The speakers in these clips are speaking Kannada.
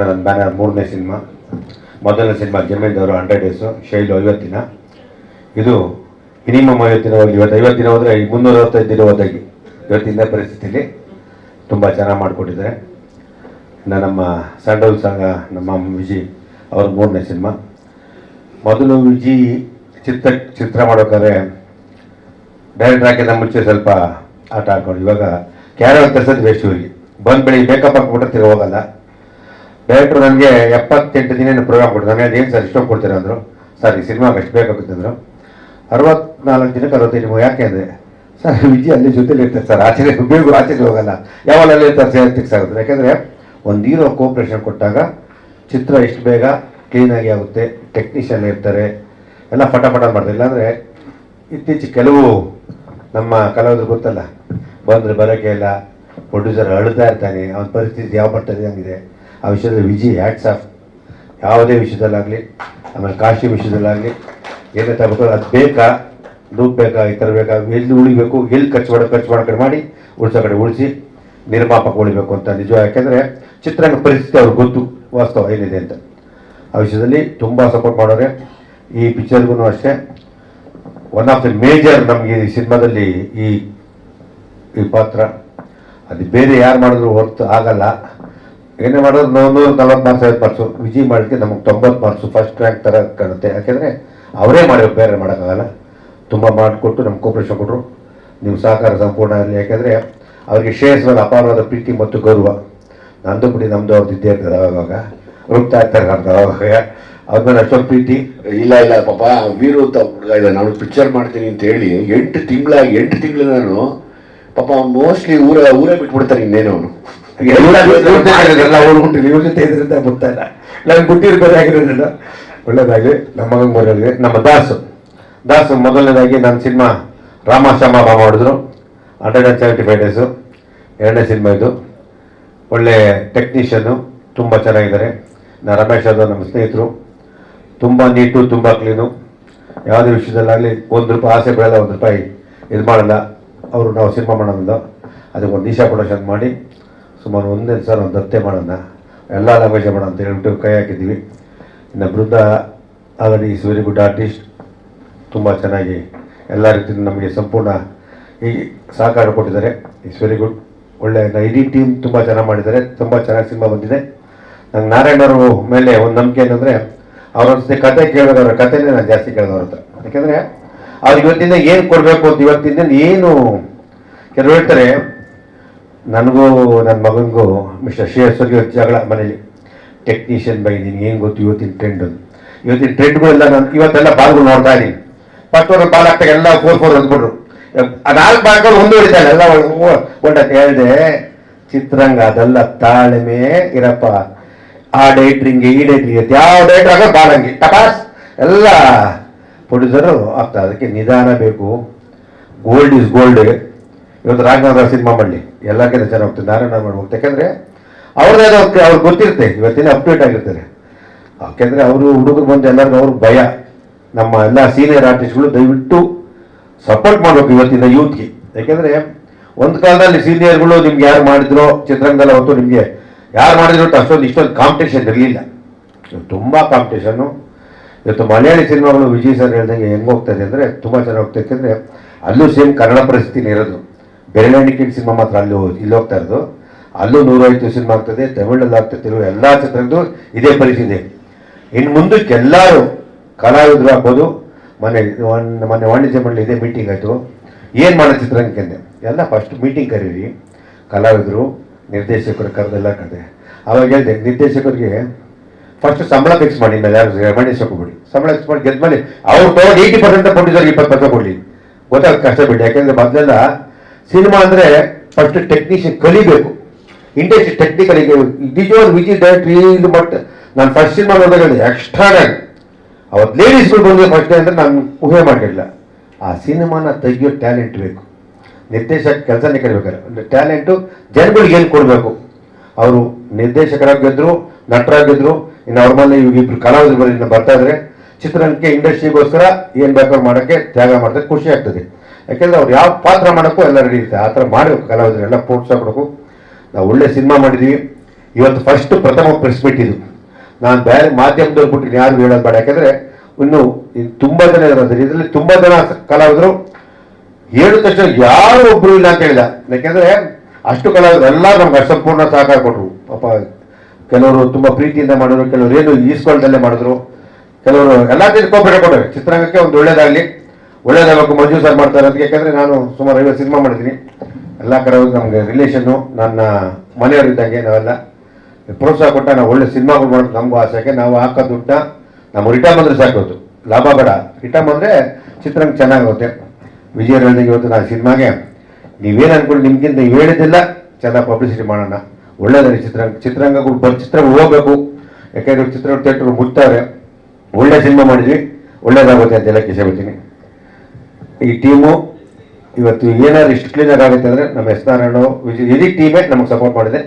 ನನ್ನ ಬ್ಯಾನರ್ ಮೂರನೇ ಸಿನಿಮಾ. ಮೊದಲನೇ ಸಿನಿಮಾ ಜಮೀನ್ದವರು 100 ಡೇಸು, ಶೈಲು 50 ದಿನ. ಇದು ಮಿನಿಮಮ್ 50 ದಿನ ಹೋಗಿ, ಇವತ್ತು 50 ದಿನ ಹೋದರೆ 365 ದಿನ ಹೋದಾಗಿ ಇವತ್ತಿನ ಪರಿಸ್ಥಿತಿಯಲ್ಲಿ ತುಂಬ ಚೆನ್ನಾಗಿ ಮಾಡಿಕೊಟ್ಟಿದ್ದಾರೆ. ಇನ್ನು ನಮ್ಮ ಸ್ಯಾಂಡಲ್ ಸಂಘ ನಮ್ಮ ವಿಜಿ ಅವ್ರ ಮೂರನೇ ಸಿನಿಮಾ. ಮೊದಲು ವಿಜಿ ಚಿತ್ರ ಮಾಡೋಕ್ಕಾದ್ರೆ ಡೈರೆಕ್ಟರ್ ಹಾಕಿದ ಮುಂಚೆ ಸ್ವಲ್ಪ ಆಟ ಆಡ್ಕೊಂಡು, ಇವಾಗ ಕ್ಯಾರಲ್ ತರಿಸೋದು ವೇಸ್ಟ್. ಇವರಿಗೆ ಬಂದು ಬೆಳಿಗ್ಗೆ ಮೇಕಪ್ ಹಾಕ್ಬಿಟ್ರೆ ತಿರ್ಗಿ ಹೋಗಲ್ಲ. ಡೈರೆಕ್ಟ್ರು ನನಗೆ 78 ದಿನ ಪ್ರೋಗ್ರಾಮ್ ಕೊಡ್ತಾರೆ. ನನಗೆ ಏನು ಸರ್ ಇಷ್ಟೊಂದು ಕೊಡ್ತೀರ ಅಂದರು. ಸರ್ ಈ ಸಿನಿಮಾಗೆ ಅಷ್ಟು ಬೇಕಾಗುತ್ತೆ ಅಂದರು. 64 ದಿನಕ್ಕೆ 65 ಯಾಕೆ ಅಂದರೆ ಸರ್ ವಿಜಿ ಅಲ್ಲಿ ಜೊತೆಲಿ ಇರ್ತಾರೆ ಸರ್, ಆಚೆ ಬೇಗ ಆಚೆಗೆ ಹೋಗಲ್ಲ, ಯಾವಾಗಲೇ ಇರ್ತಾರೆ ಸರ್ ಫಿಕ್ಸ್ ಆಗುತ್ತೆ. ಯಾಕೆಂದರೆ ಒಂದು ಹೀರೋ ಕೋಪ್ರೇಷನ್ ಕೊಟ್ಟಾಗ ಚಿತ್ರ ಎಷ್ಟು ಬೇಗ ಕ್ಲೀನಾಗಿ ಆಗುತ್ತೆ. ಟೆಕ್ನಿಷಿಯನ್ ಇರ್ತಾರೆ, ಎಲ್ಲ ಫಟಾಫಟ ಮಾಡ್ತಾರೆ. ಇಲ್ಲಾಂದರೆ ಇತ್ತೀಚೆಗೆ ಕೆಲವು ನಮ್ಮ ಕಲಾವಿದರು ಗೊತ್ತಲ್ಲ, ಬಂದರೆ ಬರೋಕ್ಕೆ ಇಲ್ಲ, ಪ್ರೊಡ್ಯೂಸರ್ ಅಳ್ತಾ ಇರ್ತಾನೆ, ಅವನ ಪರಿಸ್ಥಿತಿ ಯಾವ ಮಟ್ಟದಲ್ಲಿ ಹಂಗಿದೆ. ಆ ವಿಷಯದಲ್ಲಿ ವಿಜಿ ಹ್ಯಾಟ್ಸ್ ಆಫ್. ಯಾವುದೇ ವಿಷಯದಲ್ಲಾಗಲಿ, ಆಮೇಲೆ ಕಾಸ್ಟ್ಯೂಮ್ ವಿಷಯದಲ್ಲಾಗಲಿ ಏನೇ ತಗೋಬೇಕು, ಅದು ಬೇಕಾ, ದುಡ್ಡು ಬೇಕಾ, ಈ ಥರ ಬೇಕಾ, ಎಲ್ಲಿ ಉಳಿಬೇಕು, ಎಲ್ಲಿ ಖರ್ಚು ಮಾಡೋ ಕಡೆ ಮಾಡಿ, ಉಳಿಸೋ ಕಡೆ ಉಳಿಸಿ ನಿರ್ಮಾಪಕ ಉಳಿಬೇಕು ಅಂತ ನಿಜ. ಯಾಕೆಂದರೆ ಚಿತ್ರಾಂಗ ಪರಿಸ್ಥಿತಿ ಅವ್ರಿಗೆ ಗೊತ್ತು ವಾಸ್ತವ ಏನಿದೆ ಅಂತ. ಆ ವಿಷಯದಲ್ಲಿ ತುಂಬ ಸಪೋರ್ಟ್ ಮಾಡೋರೆ. ಈ ಪಿಕ್ಚರ್ಗೂ ಅಷ್ಟೇ ಒನ್ ಆಫ್ ದಿ ಮೇಜರ್ ನಮಗೆ ಈ ಸಿನಿಮಾದಲ್ಲಿ ಈ ಪಾತ್ರ. ಅದು ಬೇರೆ ಯಾರು ಮಾಡಿದ್ರು ಹೊರತು ಆಗಲ್ಲ. ಏನೇ ಮಾಡೋದು 140 ಮಾರ್ಕ್ಸ್ 50 ಮಾರ್ಕ್ಸು. ವಿಜಯ್ ಮಾಡೋಕ್ಕೆ ನಮಗೆ 90 ಮಾರ್ಕ್ಸು ಫಸ್ಟ್ ರ್ಯಾಂಕ್ ಥರ ಕಾಣುತ್ತೆ. ಯಾಕೆಂದರೆ ಅವರೇ ಮಾಡಿರೋ, ಬೇರೆ ಮಾಡೋಕ್ಕಾಗಲ್ಲ. ತುಂಬ ಮಾಡಿಕೊಟ್ಟು ನಮ್ಗೆ ಕೋಪ್ರೇಷನ್ ಕೊಟ್ಟರು. ನಿಮ್ಮ ಸಹಕಾರ ಸಂಪೂರ್ಣ ಇರಲಿ. ಯಾಕೆಂದರೆ ಅವರಿಗೆ ಶೇರ್ಸ್ ಮೇಲೆ ಅಪಾರವಾದ ಪ್ರೀತಿ ಮತ್ತು ಗೌರವ. ನಂದು ಬಿಡಿ ನಮ್ಮದು ಅವ್ರದ್ದು ಇದ್ದೇ ಇರ್ತದೆ. ಅವಾಗ ರುಬ್ತಾ ಇರ್ತಾರೆ ಅವಾಗ ಅವ್ರ ಮೇಲೆ ಅಷ್ಟೊಂದು ಪ್ರೀತಿ. ಇಲ್ಲ ಪಾಪ ವೀರು ಅಂತ ಹುಡುಗ ಇದೆ, ನಾನು ಪಿಕ್ಚರ್ ಮಾಡ್ತೀನಿ ಅಂತ ಹೇಳಿ 8 ತಿಂಗಳು ನಾನು ಪಾಪ ಅವ್ನು ಮೋಸ್ಟ್ಲಿ ಊರೇ ಬಿಟ್ಬಿಡ್ತಾರೆ. ಇನ್ನೇನು ಅವನು ಅವ್ರು ಹುಟ್ಟಿಲ್ಲ, ಇವ್ರ ಜೊತೆ ಇದರಿಂದ ಗೊತ್ತಾಯಿಲ್ಲ, ನನಗೆ ಹುಟ್ಟಿರ್ಬೇರೆ ಆಗಿರೋದಿಲ್ಲ. ಒಳ್ಳೇದಾಗಲಿ ನಮ್ಮ ಮಗಂಗೆ ಬರೋರಿಗೆ. ನಮ್ಮ ದಾಸು ಮೊದಲನೇದಾಗಿ ನನ್ನ ಸಿನಿಮಾ ರಾಮ ಮಾಡಿದ್ರು 175 ಡೇಸು. ಎರಡನೇ ಸಿನಿಮಾ ಇದು. ಒಳ್ಳೆ ಟೆಕ್ನಿಷಿಯನ್ನು, ತುಂಬ ಚೆನ್ನಾಗಿದ್ದಾರೆ. ರಮೇಶ್ ಅದು ನಮ್ಮ ಸ್ನೇಹಿತರು, ತುಂಬ ನೀಟು, ತುಂಬ ಕ್ಲೀನು. ಯಾವುದೇ ವಿಷಯದಲ್ಲಾಗಲಿ ₹1 ಆಸೆ ಬೀಳಲ್ಲ, ₹1 ಇದು ಮಾಡಲ್ಲ. ಅವರು ನಾವು ಸಿನಿಮಾ ಮಾಡೋದು ಅದಕ್ಕೆ ಒಂದು ಈಶಾ ಪ್ರೊಡಕ್ಷನ್ ಮಾಡಿ ಸುಮಾರು ಒಂದೇ ಸಲ ಒಂದು ಹತ್ತೆ ಮಾಡೋಣ, ಎಲ್ಲ ಲ್ಯಾಂಗ್ವೇಜ್ ಮಾಡೋಣ ಅಂತ ಹೇಳ್ಬಿಟ್ಟು ಕೈ ಹಾಕಿದ್ದೀವಿ. ಇನ್ನು Brinda already is very good artist. ತುಂಬ ಚೆನ್ನಾಗಿ ಎಲ್ಲ ರೀತಿಯಿಂದ ನಮಗೆ ಸಂಪೂರ್ಣ ಈ ಸಹಕಾರ ಕೊಟ್ಟಿದ್ದಾರೆ. It's very good. ಒಳ್ಳೆ ಇಡೀ ಟೀಮ್ ತುಂಬ ಚೆನ್ನಾಗಿ ಮಾಡಿದ್ದಾರೆ. ತುಂಬ ಚೆನ್ನಾಗಿ ಸಿನಿಮಾ ಬಂದಿದೆ. ನಂಗೆ ನಾರಾಯಣವ್ರ ಮೇಲೆ ಒಂದು ನಂಬಿಕೆ ಏನಂದರೆ, ಅವ್ರೊಂದ್ಸತಿ ಕತೆ ಕೇಳಿದವ್ರ ಕಥೆನೇ ನಾನು ಜಾಸ್ತಿ ಕೇಳಿದವ್ರ ಹತ್ರ. ಯಾಕೆಂದರೆ ಅವ್ರಿಗೆ ಇವತ್ತಿಂದ ಏನು ಕೊಡಬೇಕು ಅಂತ, ಇವತ್ತಿಂದ ಏನು ಕೆಲವರು ಹೇಳ್ತಾರೆ. ನನಗೂ ನನ್ನ ಮಗನಿಗೂ ಮಿಸ್ಟರ್ ಶ್ರೇಯಸ್ವರ್ಗೆ ಜಗಳ ಮನೇಲಿ. ಟೆಕ್ನಿಷಿಯನ್ ಬಗ್ಗೆ ನಿನ್ಗೆ ಏನು ಗೊತ್ತು ಇವತ್ತಿನ ಟ್ರೆಂಡ್ಗಳೆಲ್ಲ ನಾನು ಇವತ್ತೆಲ್ಲ ಬಾಲ್ಗಳು ನೋಡ್ತಾ ಇದ್ದೀನಿ. ಫಸ್ಟ್ ಅವ್ರ ಬಾಲ್ ಹಾಕ್ತಾಗ ಎಲ್ಲ 4 ಅಂದ್ಬಿಟ್ರು. ಆ 4 ಬಾಲ್ಗಳು ಒಂದು ಹೊಡಿತಾರೆ ಎಲ್ಲ ಒಳ್ಳೆ ಹೇಳಿದೆ. ಚಿತ್ರಂಗ ಅದೆಲ್ಲ ತಾಳ್ಮೆ ಇರಪ್ಪ. ಆ ಡೈಟ್ರಿಂಗ್ ಈ ಡೈಟ್ರಿಂಗ್ ಯಾವ ಡೈಟ್ರ್ ಆಗೋ ಬಾಳಂಗೆ ಟಪಾಸ್ ಎಲ್ಲ ಪ್ರೊಡ್ಯೂಸರು ಆಗ್ತದೆ. ಅದಕ್ಕೆ ನಿಧಾನ ಬೇಕು. Gold is gold. ಇವತ್ತು ರಾಘವೇಂದ್ರ ಸಿನಿಮಾ ಮಾಡಲಿ, ಎಲ್ಲಕ್ಕಿಂತ ಚೆನ್ನಾಗಿ ಹೋಗ್ತದೆ. ನಾರಾಯಣ ಮಾಡ್ಬೇಕು. ಯಾಕೆಂದರೆ ಅವ್ರದ್ದೇ ಅವ್ರಿಗೆ ಗೊತ್ತಿರುತ್ತೆ, ಇವತ್ತಿನ ಅಪ್ಡೇಟ್ ಆಗಿರ್ತಾರೆ. ಯಾಕೆಂದರೆ ಅವರು ಹುಡುಗರು ಬಂದು ಎಲ್ಲರಿಗೂ ಅವ್ರಿಗೆ ಭಯ. ನಮ್ಮ ಎಲ್ಲ ಸೀನಿಯರ್ ಆರ್ಟಿಸ್ಟ್ಗಳು ದಯವಿಟ್ಟು ಸಪೋರ್ಟ್ ಮಾಡಬೇಕು ಇವತ್ತಿನ ಯೂತ್ಗೆ. ಯಾಕೆಂದರೆ ಒಂದು ಕಾಲದಲ್ಲಿ ಸೀನಿಯರ್ಗಳು ನಿಮ್ಗೆ ಯಾರು ಮಾಡಿದ್ರೋ ಚಿತ್ರರಂಗದಲ್ಲಿ ಅವತ್ತು ನಿಮಗೆ ಯಾರು ಮಾಡಿದ್ರು ಇಷ್ಟೊಂದು ಕಾಂಪಿಟೇಷನ್ ಇರಲಿಲ್ಲ. ತುಂಬ ಕಾಂಪಿಟೇಷನ್ನು. ಇವತ್ತು ಮಲಯಾಳಿ ಸಿನಿಮಾಗಳು ವಿಜಯ್ ಸರ್ ಹೇಳ್ದಂಗೆ ಹೆಂಗೆ ಹೋಗ್ತಾಯಿದೆ ಅಂದರೆ ತುಂಬ ಚೆನ್ನಾಗಿ ಹೋಗ್ತಾ. ಯಾಕೆಂದರೆ ಅಲ್ಲೂ ಸೇಮ್ ಕನ್ನಡ ಪರಿಸ್ಥಿತಿನೇ ಇರೋದು. ಬೆರಳೆಣಿಕೆ ಸಿನಿಮಾ ಮಾತ್ರ ಇಲ್ಲಿ ಹೋಗ್ತಾ ಇರೋದು. ಅಲ್ಲೂ 105 ಸಿನಿಮಾ ಆಗ್ತದೆ, ತಮಿಳಲ್ಲಿ ಆಗ್ತದೆ, ಎಲ್ಲ ಚಿತ್ರದ್ದು ಇದೇ ಪರಿಸ್ಥಿತಿ. ಇನ್ನು ಮುಂದಕ್ಕೆ ಎಲ್ಲರೂ ಕಲಾವಿದರು ಆಗ್ಬೋದು. ಮೊನ್ನೆ ವಾಣಿಜ್ಯ ಮಂಡಳಿ ಇದೇ ಮೀಟಿಂಗ್ ಆಯಿತು. ಏನು ಮಾಡೋ ಚಿತ್ರರಂಗಕ್ಕೆ ಎಲ್ಲ ಫಸ್ಟ್ ಮೀಟಿಂಗ್ ಕರೀರಿ, ಕಲಾವಿದರು ನಿರ್ದೇಶಕರು ಕರೆದೆಲ್ಲ ಕರೆದೆ. ಅವಾಗ ಹೇಳಿದೆ ನಿರ್ದೇಶಕರಿಗೆ ಫಸ್ಟ್ ಸಂಬಳ ಫಿಕ್ಸ್ ಮಾಡಿ, ಮೇಲೆ ಯಾರು ರೆಕಮೆಂಡೇಶನ್ ಸಂಬಳ ಫಿಕ್ಸ್ ಮಾಡಿ ಗೆದ್ಮೇಲೆ ಅವ್ರು ತೊಗೊಂಡು 80% ಪ್ರೊಡ್ಯೂಸರ್ಗೆ 20% ಕೊಡಲಿ. ಗೊತ್ತಾಗ ಕಷ್ಟ ಬಿಡಿ. ಯಾಕೆಂದರೆ ಮೊದಲೆಲ್ಲ ಸಿನಿಮಾ ಅಂದರೆ ಫಸ್ಟ್ ಟೆಕ್ನಿಷಿಯನ್ ಕಲಿಬೇಕು, ಇಂಡಸ್ಟ್ರಿ ಟೆಕ್ನಿಕಲಿಗೆ. ನಿಜವಾದ ವಿಜಯ್ ಡೈರೆಕ್ಟ್ರಿ ಇದು. ಬಟ್ ನಾನು ಫಸ್ಟ್ ಸಿನಿಮಾ ನೋಡಿದಾಗ ಎಕ್ಸ್ಟ್ರಾಡಾಗಿ ಅವತ್ತು ಲೇಡೀಸ್ಗಳು ಬಂದು ಫಸ್ಟ್ ಡೇ ಅಂದರೆ ನಾನು ಊಹೆ ಮಾಡಿರಲಿಲ್ಲ. ಆ ಸಿನಿಮಾನ ತೆಗಿಯೋ ಟ್ಯಾಲೆಂಟ್ ಬೇಕು. ನಿರ್ದೇಶಕ ಕೆಲಸನೇ ಕಲಿಬೇಕಾದ್ರೆ ಟ್ಯಾಲೆಂಟು ಜನಗಳಿಗೆ ಏನು ಕೊಡಬೇಕು. ಅವರು ನಿರ್ದೇಶಕರಾಗಿದ್ದರು, ನಟರಾಗಿದ್ದರು. ಇನ್ನು ಅವ್ರ ಮೇಲೆ ಇವ್ರಿಬ್ರು ಕಲಾವಿದರು ಬರೀ ಬರ್ತಾ ಇದ್ದಾರೆ. ಚಿತ್ರರಂಗಕ್ಕೆ ಇಂಡಸ್ಟ್ರಿಗೋಸ್ಕರ ಏನು ಬೇಕಾದ್ರೂ ಮಾಡೋಕ್ಕೆ ತ್ಯಾಗ ಮಾಡ್ತಾರೆ, ಖುಷಿ ಆಗ್ತದೆ. ಯಾಕೆಂದರೆ ಅವ್ರು ಯಾವ ಪಾತ್ರ ಮಾಡೋಕ್ಕೂ ಎಲ್ಲ ರೆಡಿ ಇರುತ್ತೆ. ಆ ಥರ ಮಾಡಬೇಕು ಕಲಾವಿದರು, ಎಲ್ಲ ಪ್ರೋತ್ಸಾಹ ಕೊಡಬೇಕು. ನಾವು ಒಳ್ಳೆ ಸಿನಿಮಾ ಮಾಡಿದ್ದೀವಿ. ಇವತ್ತು ಫಸ್ಟ್ ಪ್ರಥಮ ಪ್ರೆಸ್ ಮೀಟ್ ಇದು. ನಾನು ಬೇರೆ ಮಾಧ್ಯಮದವ್ರು ಬಿಟ್ಟು ಯಾರು ಹೇಳೋದು ಬೇಡ, ಯಾಕಂದರೆ ಇನ್ನು ತುಂಬ ಜನ ಇರೋದು, ಇದರಲ್ಲಿ ತುಂಬ ಜನ ಕಲಾವಿದರು ಹೇಳಿದ ತಕ್ಷಣ ಯಾರು ಒಬ್ಬರು ಇಲ್ಲ ಅಂತ ಹೇಳಿದ. ಯಾಕೆಂದರೆ ಅಷ್ಟು ಕಲಾವಿದರು ಎಲ್ಲ ನಮ್ಗೆ ಅಸಂಪೂರ್ಣ ಸಹಕಾರ ಕೊಟ್ಟರು. ಪಾಪ ಕೆಲವರು ತುಂಬ ಪ್ರೀತಿಯಿಂದ ಮಾಡಿದ್ರು, ಕೆಲವರು ಏನು ಈಸ್ಕೊಳ್ದಲ್ಲೇ ಮಾಡಿದ್ರು, ಕೆಲವರು ಎಲ್ಲ ಕೋಪರೇಟ್ ಕೊಟ್ಟರು. ಚಿತ್ರರಂಗಕ್ಕೆ ಒಂದು ಒಳ್ಳೇದಾಗಬೇಕು ಮಂಜು ಸರ್ ಮಾಡ್ತಾರೆ ಅಂತ. ಯಾಕಂದರೆ ನಾನು ಸುಮಾರು 50 ಸಿನಿಮಾ ಮಾಡಿದ್ದೀನಿ. ಎಲ್ಲ ಕಲಾವಿದರು ನಮಗೆ ರಿಲೇಷನ್ನು, ನನ್ನ ಮನೆಯವರಿದ್ದಂಗೆ. ನಾವೆಲ್ಲ ಪ್ರೋತ್ಸಾಹ ಕೊಟ್ಟ ನಾವು ಒಳ್ಳೆ ಸಿನಿಮಾಗಳು ಮಾಡೋದು ನಮಗೂ ಆಸೆಗೆ. ನಾವು ಹಾಕೋ ದುಡ್ಡ ನಮ್ಮ ರಿಟರ್ನ್ ಬಂದರೆ ಸಾಕೋದು, ಲಾಭ ಬೇಡ. ರಿಟರ್ನ್ ಬಂದರೆ ಚಿತ್ರರಂಗ ಚೆನ್ನಾಗುತ್ತೆ. ವಿಜಯ ಹೇಳಿದಂಗೆ ಇವತ್ತು ನಾನು ಸಿನಿಮಾಗೆ ನೀವೇನು ಅನ್ಕೊಂಡು ನಿಮ್ಗಿಂತ ನೀವು ಹೇಳಿದ್ದಿಲ್ಲ, ಚೆನ್ನಾಗಿ ಪಬ್ಲಿಸಿಟಿ ಮಾಡೋಣ, ಒಳ್ಳೇದಾಗಿ ಚಿತ್ರರಂಗಗಳು ಚಿತ್ರಗಳು ಹೋಗ್ಬೇಕು. ಯಾಕೆಂದರೆ ಚಿತ್ರ ಥಿಯೇಟ್ರ್ ಮುಟ್ತಾರೆ. ಒಳ್ಳೆ ಸಿನಿಮಾ ಮಾಡಿದ್ವಿ, ಒಳ್ಳೇದಾಗುತ್ತೆ ಅಂತ ಹೇಳಕ್ಕೆ ಇಷ್ಟಪಡ್ತೀನಿ. ಈ ಟೀಮು ಇವತ್ತು ಏನಾದ್ರು ಇಷ್ಟು ಕ್ಲೀನಾಗಿ ಆಗುತ್ತೆ ಅಂದರೆ ನಮ್ಮ ಎಸ್ ನಾರಾಯಣ ಇಡೀ ಟೀಮೇ ನಮಗೆ ಸಪೋರ್ಟ್ ಮಾಡಿದೆ.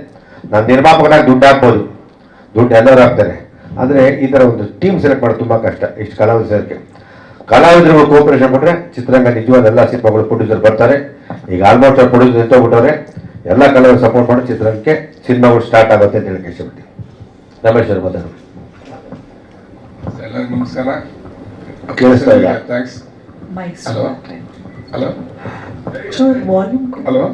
ನಾನು ನಿರ್ಮಾಪಕನಾಗಿ ದುಡ್ಡು ಹಾಕ್ಬೋದು, ದುಡ್ಡು ಎಲ್ಲರೂ ಹಾಕ್ತಾರೆ, ಆದರೆ ಈ ಥರ ಒಂದು ಟೀಮ್ ಸೆಲೆಕ್ಟ್ ಮಾಡೋದು ತುಂಬ ಕಷ್ಟ. ಇಷ್ಟು ಕಲಾವಿದ ಸೇರಿಕೆ ಕಲಾವಿದರುಗಳು ಕೋಆಪರೇಷನ್ ಕೊಟ್ಟರೆ ಚಿತ್ರರಂಗ ನಿಜವಾದ ಎಲ್ಲ ಸಿನಿಮಾಗಳು ಪ್ರೊಡ್ಯೂಸರ್ ಬರ್ತಾರೆ. ಈಗ ಆಲ್ಮೋಸ್ಟ್ ಅವ್ರು ಪ್ರೊಡ್ಯೂಸರ್ ನಿಂತೋಗ್ಬಿಟ್ಟವ್ರೆ. ಎಲ್ಲ ಕಲಾವಿದರು ಸಪೋರ್ಟ್ ಮಾಡಿ ಚಿತ್ರರಂಗಕ್ಕೆ ಸಿನಿಮಾಗಳು ಸ್ಟಾರ್ಟ್ ಆಗುತ್ತೆ ಅಂತ ಹೇಳಕ್ಕೆ ಇಷ್ಟಪಡ್ತೀನಿ. ರಮೇಶ್ ಅವರು ಮಾತಾಡೋದು. ಎಲ್ಲರಿಗೂ ನಮಸ್ಕಾರ. ಕೇಳಿಸ್ತಾ ಇಲ್ಲ? Thanks. Hello hello volume hello.